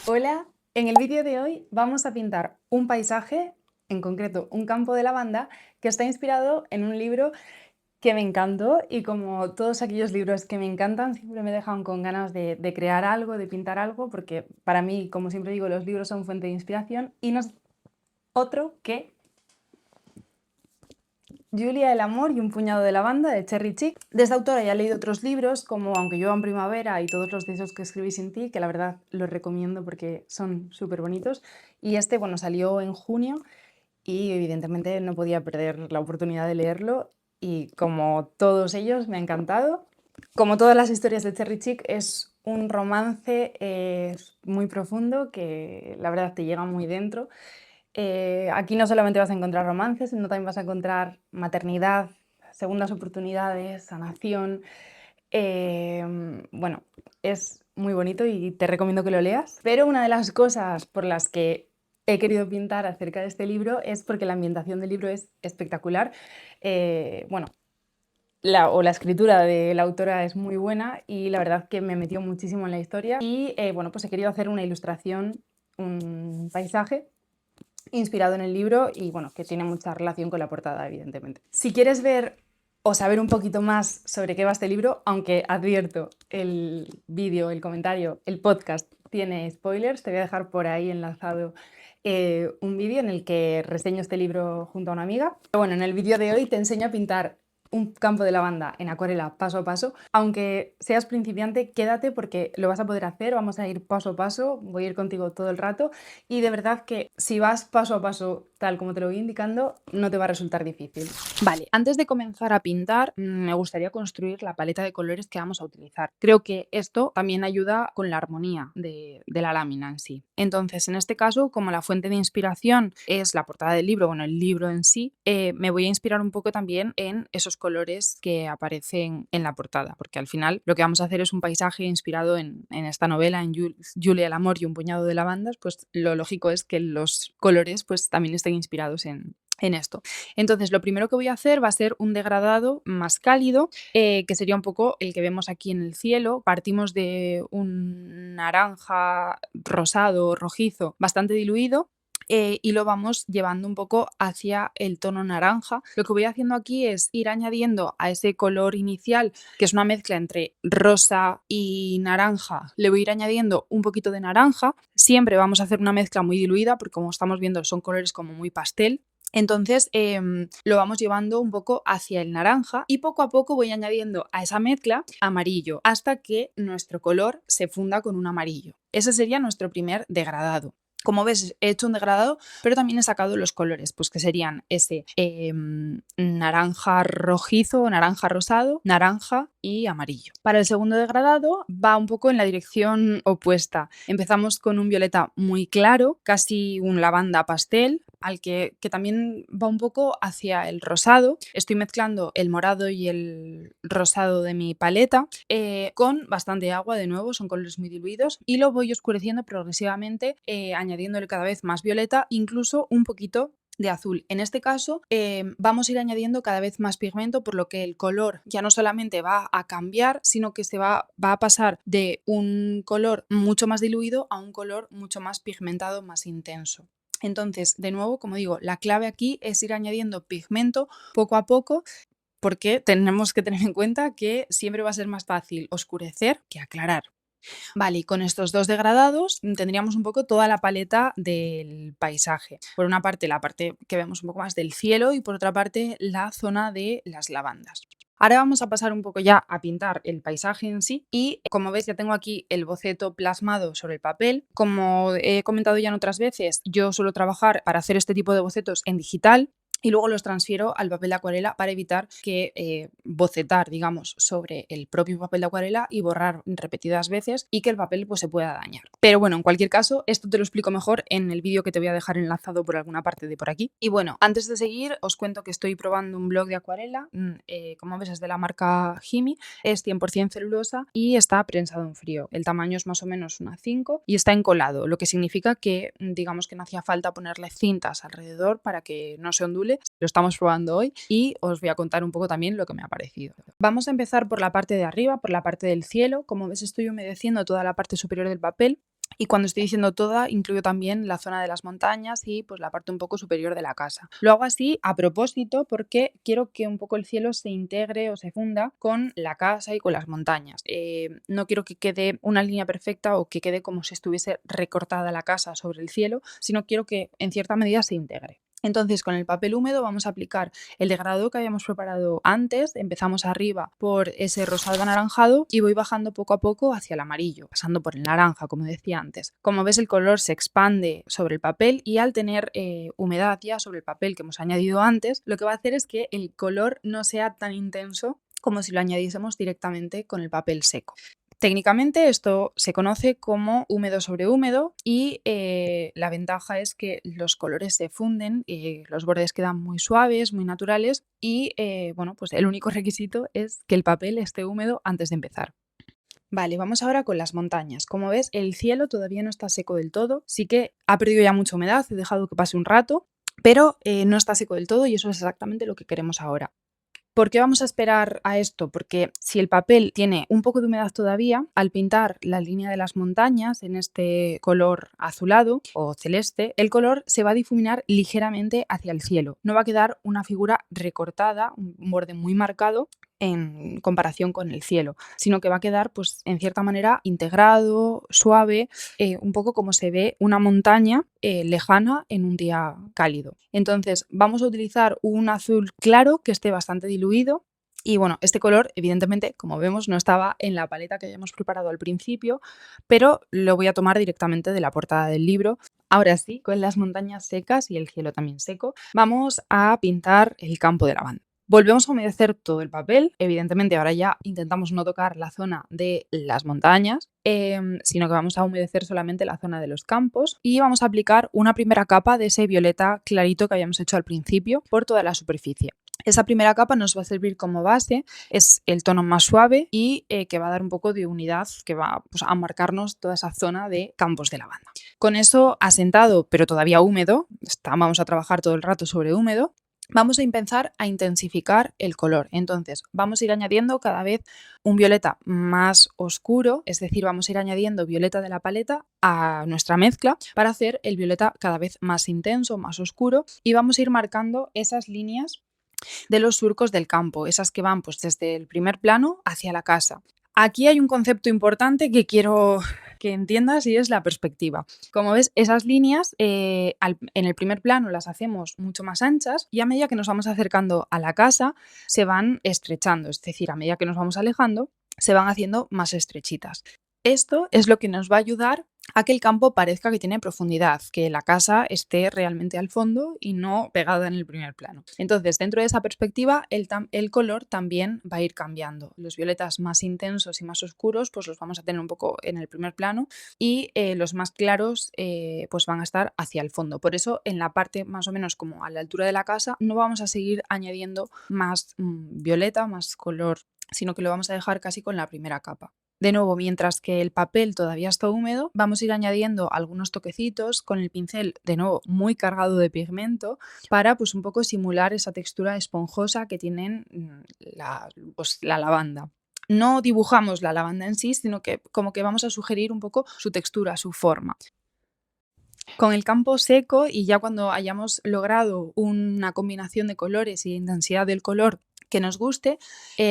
Hola, en el vídeo de hoy vamos a pintar un paisaje, en concreto un campo de lavanda, que está inspirado en un libro que me encantó y como todos aquellos libros que me encantan, siempre me dejan con ganas de crear algo, de pintar algo, porque para mí, como siempre digo, los libros son fuente de inspiración y no es otro que Julia el amor y un puñado de lavanda de Cherry Chick. De esta autora ya he leído otros libros como Aunque llueva en primavera y todos los de esos que escribí sin ti, que la verdad los recomiendo porque son súper bonitos. Y este, bueno, salió en junio y evidentemente no podía perder la oportunidad de leerlo y como todos ellos me ha encantado. Como todas las historias de Cherry Chick es un romance muy profundo que la verdad te llega muy dentro. Aquí no solamente vas a encontrar romances, sino también vas a encontrar maternidad, segundas oportunidades, sanación. Bueno, es muy bonito y te recomiendo que lo leas. Pero una de las cosas por las que he querido pintar acerca de este libro es porque la ambientación del libro es espectacular. Bueno, la escritura de la autora es muy buena y la verdad que me metió muchísimo en la historia. Y bueno, pues he querido hacer una ilustración, un paisaje inspirado en el libro y bueno, que tiene mucha relación con la portada, evidentemente. Si quieres ver o saber un poquito más sobre qué va este libro, aunque advierto, el vídeo, el comentario, el podcast tiene spoilers, te voy a dejar por ahí enlazado un vídeo en el que reseño este libro junto a una amiga. Pero bueno, en el vídeo de hoy te enseño a pintar un campo de lavanda en acuarela paso a paso. Aunque seas principiante, quédate porque lo vas a poder hacer, vamos a ir paso a paso, voy a ir contigo todo el rato y de verdad que si vas paso a paso tal como te lo voy indicando, no te va a resultar difícil. Vale, antes de comenzar a pintar, me gustaría construir la paleta de colores que vamos a utilizar. Creo que esto también ayuda con la armonía de la lámina en sí. Entonces, en este caso, como la fuente de inspiración es la portada del libro, bueno, el libro en sí, me voy a inspirar un poco también en esos colores que aparecen en la portada, porque al final lo que vamos a hacer es un paisaje inspirado en esta novela, en Julia el amor y un puñado de lavandas, pues lo lógico es que los colores pues también estén inspirados en esto. Entonces, lo primero que voy a hacer va a ser un degradado más cálido, que sería un poco el que vemos aquí en el cielo. Partimos de un naranja rosado, rojizo, bastante diluido, y lo vamos llevando un poco hacia el tono naranja. Lo que voy haciendo aquí es ir añadiendo a ese color inicial, que es una mezcla entre rosa y naranja, le voy a ir añadiendo un poquito de naranja. Siempre vamos a hacer una mezcla muy diluida porque como estamos viendo son colores como muy pastel. Entonces lo vamos llevando un poco hacia el naranja y poco a poco voy añadiendo a esa mezcla amarillo hasta que nuestro color se funda con un amarillo. Ese sería nuestro primer degradado. Como ves, he hecho un degradado, pero también he sacado los colores, pues que serían ese naranja rojizo, naranja rosado, naranja y amarillo. Para el segundo degradado va un poco en la dirección opuesta. Empezamos con un violeta muy claro, casi un lavanda pastel, al que también va un poco hacia el rosado. Estoy mezclando el morado y el rosado de mi paleta con bastante agua, de nuevo, son colores muy diluidos, y lo voy oscureciendo progresivamente, añadiéndole cada vez más violeta, incluso un poquito de azul. En este caso vamos a ir añadiendo cada vez más pigmento, por lo que el color ya no solamente va a cambiar, sino que va a pasar de un color mucho más diluido a un color mucho más pigmentado, más intenso. Entonces, de nuevo, como digo, la clave aquí es ir añadiendo pigmento poco a poco, porque tenemos que tener en cuenta que siempre va a ser más fácil oscurecer que aclarar. Vale, y con estos dos degradados tendríamos un poco toda la paleta del paisaje. Por una parte, la parte que vemos un poco más del cielo y por otra parte, la zona de las lavandas. Ahora vamos a pasar un poco ya a pintar el paisaje en sí y como ves ya tengo aquí el boceto plasmado sobre el papel. Como he comentado ya en otras veces, yo suelo trabajar para hacer este tipo de bocetos en digital y luego los transfiero al papel de acuarela para evitar que bocetar, digamos, sobre el propio papel de acuarela y borrar repetidas veces y que el papel pues, se pueda dañar. Pero bueno, en cualquier caso, esto te lo explico mejor en el vídeo que te voy a dejar enlazado por alguna parte de por aquí. Y bueno, antes de seguir, os cuento que estoy probando un blog de acuarela, como ves es de la marca Himi, es 100% celulosa y está prensado en frío. El tamaño es más o menos una 5 y está encolado, lo que significa que digamos que no hacía falta ponerle cintas alrededor para que no se ondule. Lo estamos probando hoy y os voy a contar un poco también lo que me ha parecido. Vamos a empezar por la parte de arriba, por la parte del cielo. Como ves estoy humedeciendo toda la parte superior del papel Y cuando estoy diciendo toda, incluyo también la zona de las montañas y pues la parte un poco superior de la casa. Lo hago así a propósito porque quiero que un poco el cielo se integre o se funda con la casa y con las montañas. No quiero que quede una línea perfecta o que quede como si estuviese recortada la casa sobre el cielo, sino quiero que en cierta medida se integre. Entonces, con el papel húmedo vamos a aplicar el degradado que habíamos preparado antes. Empezamos arriba por ese rosado anaranjado y voy bajando poco a poco hacia el amarillo, pasando por el naranja, como decía antes. Como ves, el color se expande sobre el papel y al tener humedad ya sobre el papel que hemos añadido antes, lo que va a hacer es que el color no sea tan intenso como si lo añadiésemos directamente con el papel seco. Técnicamente esto se conoce como húmedo sobre húmedo y la ventaja es que los colores se funden, los bordes quedan muy suaves, muy naturales y bueno, pues el único requisito es que el papel esté húmedo antes de empezar. Vale, vamos ahora con las montañas. Como ves, el cielo todavía no está seco del todo, sí que ha perdido ya mucha humedad, he dejado que pase un rato, pero no está seco del todo y eso es exactamente lo que queremos ahora. ¿Por qué vamos a esperar a esto? Porque si el papel tiene un poco de humedad todavía, al pintar la línea de las montañas en este color azulado o celeste, el color se va a difuminar ligeramente hacia el cielo. No va a quedar una figura recortada, un borde muy marcado en comparación con el cielo, sino que va a quedar, pues, en cierta manera integrado, suave, un poco como se ve una montaña lejana en un día cálido. Entonces, vamos a utilizar un azul claro que esté bastante diluido. Y bueno, este color, evidentemente, como vemos, no estaba en la paleta que habíamos preparado al principio, pero lo voy a tomar directamente de la portada del libro. Ahora sí, con las montañas secas y el cielo también seco, vamos a pintar el campo de lavanda. Volvemos a humedecer todo el papel. Evidentemente, ahora ya intentamos no tocar la zona de las montañas, sino que vamos a humedecer solamente la zona de los campos y vamos a aplicar una primera capa de ese violeta clarito que habíamos hecho al principio por toda la superficie. Esa primera capa nos va a servir como base, es el tono más suave y que va a dar un poco de unidad, que va, pues, a marcarnos toda esa zona de campos de lavanda. Con eso asentado, pero todavía húmedo, vamos a trabajar todo el rato sobre húmedo, vamos a empezar a intensificar el color. Entonces, vamos a ir añadiendo cada vez un violeta más oscuro, es decir, vamos a ir añadiendo violeta de la paleta a nuestra mezcla para hacer el violeta cada vez más intenso, más oscuro, y vamos a ir marcando esas líneas de los surcos del campo, esas que van pues desde el primer plano hacia la casa. Aquí hay un concepto importante que quiero que entiendas y es la perspectiva. Como ves, esas líneas en el primer plano las hacemos mucho más anchas y a medida que nos vamos acercando a la casa se van estrechando, es decir, a medida que nos vamos alejando se van haciendo más estrechitas. Esto es lo que nos va a ayudar a que el campo parezca que tiene profundidad, que la casa esté realmente al fondo y no pegada en el primer plano. Entonces, dentro de esa perspectiva, el color también va a ir cambiando. Los violetas más intensos y más oscuros, pues los vamos a tener un poco en el primer plano y los más claros, pues van a estar hacia el fondo. Por eso, en la parte más o menos como a la altura de la casa, no vamos a seguir añadiendo más violeta, más color, sino que lo vamos a dejar casi con la primera capa. De nuevo, mientras que el papel todavía está húmedo, vamos a ir añadiendo algunos toquecitos con el pincel, de nuevo, muy cargado de pigmento, para pues un poco simular esa textura esponjosa que tienen la lavanda. No dibujamos la lavanda en sí, sino que como que vamos a sugerir un poco su textura, su forma. Con el campo seco y ya cuando hayamos logrado una combinación de colores y intensidad del color que nos guste,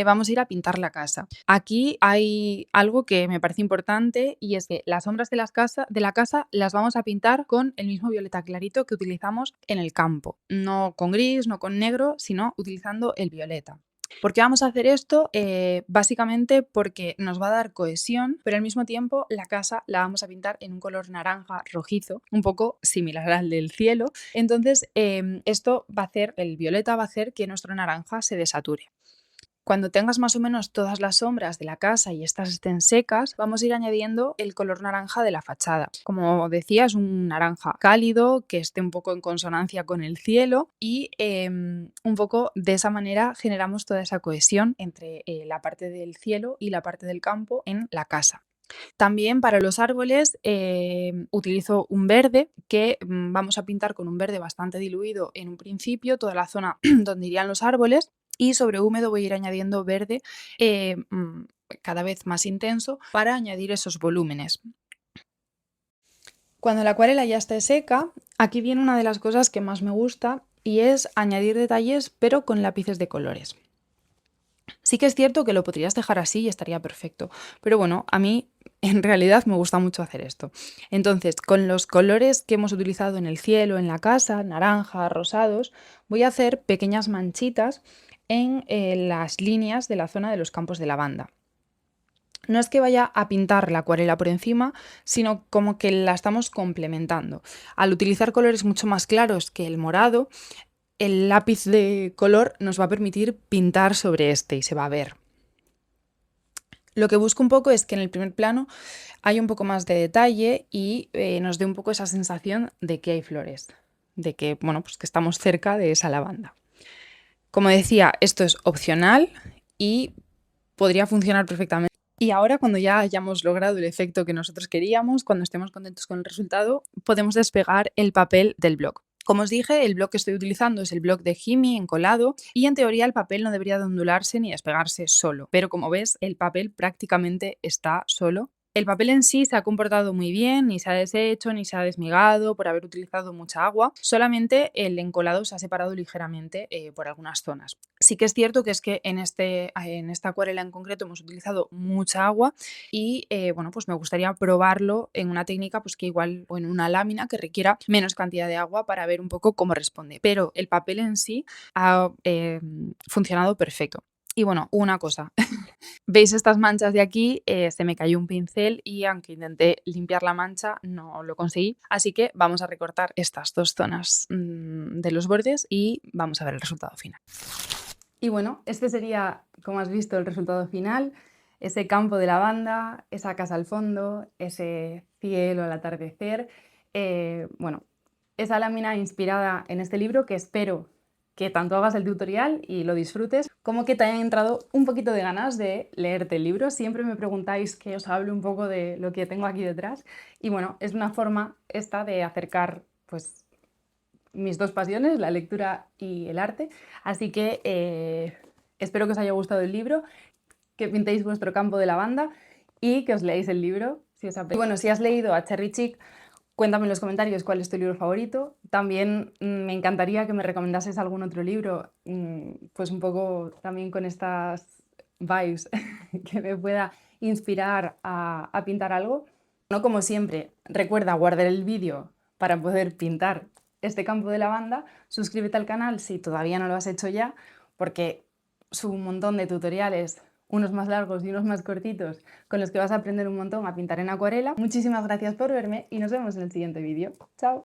vamos a ir a pintar la casa. Aquí hay algo que me parece importante y es que las sombras de la casa las vamos a pintar con el mismo violeta clarito que utilizamos en el campo. No con gris, no con negro, sino utilizando el violeta. ¿Por qué vamos a hacer esto? Básicamente porque nos va a dar cohesión, pero al mismo tiempo la casa la vamos a pintar en un color naranja rojizo, un poco similar al del cielo. Entonces, esto va a hacer, el violeta va a hacer que nuestro naranja se desature. Cuando tengas más o menos todas las sombras de la casa y estas estén secas, vamos a ir añadiendo el color naranja de la fachada. Como decía, es un naranja cálido que esté un poco en consonancia con el cielo y un poco de esa manera generamos toda esa cohesión entre la parte del cielo y la parte del campo en la casa. También para los árboles utilizo un verde que vamos a pintar con un verde bastante diluido en un principio, toda la zona donde irían los árboles, y sobre húmedo voy a ir añadiendo verde cada vez más intenso para añadir esos volúmenes. Cuando la acuarela ya esté seca, aquí viene una de las cosas que más me gusta y es añadir detalles pero con lápices de colores. Sí que es cierto que lo podrías dejar así y estaría perfecto, pero bueno, a mí en realidad me gusta mucho hacer esto. Entonces, con los colores que hemos utilizado en el cielo, en la casa, naranja, rosados, voy a hacer pequeñas manchitas en las líneas de la zona de los campos de lavanda. No es que vaya a pintar la acuarela por encima, sino como que la estamos complementando. Al utilizar colores mucho más claros que el morado, el lápiz de color nos va a permitir pintar sobre este y se va a ver. Lo que busco un poco es que en el primer plano haya un poco más de detalle y nos dé un poco esa sensación de que hay flores, de que, bueno, pues que estamos cerca de esa lavanda. Como decía, esto es opcional y podría funcionar perfectamente. Y ahora, cuando ya hayamos logrado el efecto que nosotros queríamos, cuando estemos contentos con el resultado, podemos despegar el papel del blog. Como os dije, el blog que estoy utilizando es el blog de Jimmy encolado y en teoría el papel no debería de ondularse ni despegarse solo, pero como ves, el papel prácticamente está solo. El papel en sí se ha comportado muy bien, ni se ha deshecho, ni se ha desmigado por haber utilizado mucha agua, solamente el encolado se ha separado ligeramente por algunas zonas. Sí que es cierto que es que en esta acuarela en concreto hemos utilizado mucha agua y bueno, pues me gustaría probarlo en una técnica pues que igual o en una lámina que requiera menos cantidad de agua para ver un poco cómo responde. Pero el papel en sí ha funcionado perfecto. Y bueno, una cosa, ¿veis estas manchas de aquí? Se me cayó un pincel y aunque intenté limpiar la mancha no lo conseguí. Así que vamos a recortar estas dos zonas de los bordes y vamos a ver el resultado final. Y bueno, este sería, como has visto, el resultado final. Ese campo de lavanda, esa casa al fondo, ese cielo al atardecer. Bueno, esa lámina inspirada en este libro que espero que tanto hagas el tutorial y lo disfrutes, como que te hayan entrado un poquito de ganas de leerte el libro. Siempre me preguntáis que os hable un poco de lo que tengo aquí detrás. Y bueno, es una forma esta de acercar pues mis dos pasiones, la lectura y el arte. Así que espero que os haya gustado el libro, que pintéis vuestro campo de lavanda y que os leáis el libro. Si os apetece. Y bueno, si has leído a Cherry Chick, cuéntame en los comentarios cuál es tu libro favorito. También me encantaría que me recomendases algún otro libro, pues un poco también con estas vibes que me pueda inspirar a pintar algo. No, como siempre, recuerda guardar el vídeo para poder pintar este campo de lavanda. Suscríbete al canal si todavía no lo has hecho ya, porque subo un montón de tutoriales, unos más largos y unos más cortitos, con los que vas a aprender un montón a pintar en acuarela. Muchísimas gracias por verme y nos vemos en el siguiente vídeo. ¡Chao!